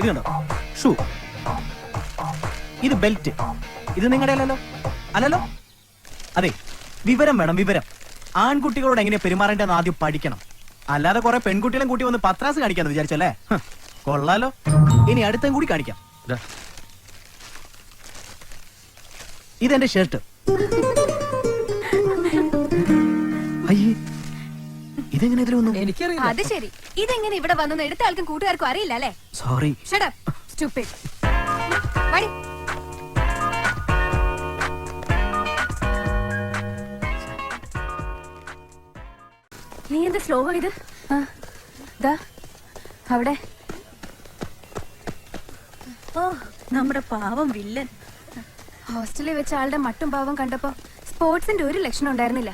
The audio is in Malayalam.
കണ്ടോ ഷൂ, ഇത് ബെൽറ്റ്, ഇത് നിങ്ങളുടെ അല്ലല്ലോ. അല്ലല്ലോ. അതെ, വിവരം വേണം, വിവരം. ആൺകുട്ടികളോട് എങ്ങനെ പെരുമാറേണ്ടതെന്ന് ആദ്യം പഠിക്കണം. അല്ലാതെ കുറെ പെൺകുട്ടികളെ കൂട്ടി വന്ന് പത്രാസ് കാണിക്കാന്ന് വിചാരിച്ചല്ലേ? കൊള്ളാലോ. ഇനി അടുത്തും കൂടി കാണിക്കാം. ഇതെന്റെ ഷർട്ട്. അയ്യേ, ഇതെങ്ങനെ ഇതിൽ വന്നു? എനിക്കറിയില്ല. അത് ശരി, ഇതെങ്ങനെ ഇവിടെ വന്നെന്ന് എടുത്ത ആൾക്കും കൂട്ടുകാർക്കും അറിയില്ല അല്ലേ? സോറി. Shut up, stupid. വടി. നീ എന്താ സ്ലോ ആയത്? അവിടെ. ഓ, നമ്മുടെ പാവം വില്ലൻ. ഹോസ്റ്റലിൽ വെച്ച ആളുടെ മട്ടും പാവം കണ്ടപ്പോ സ്പോർട്സിന്റെ ഒരു ലക്ഷണം ഉണ്ടായിരുന്നില്ല.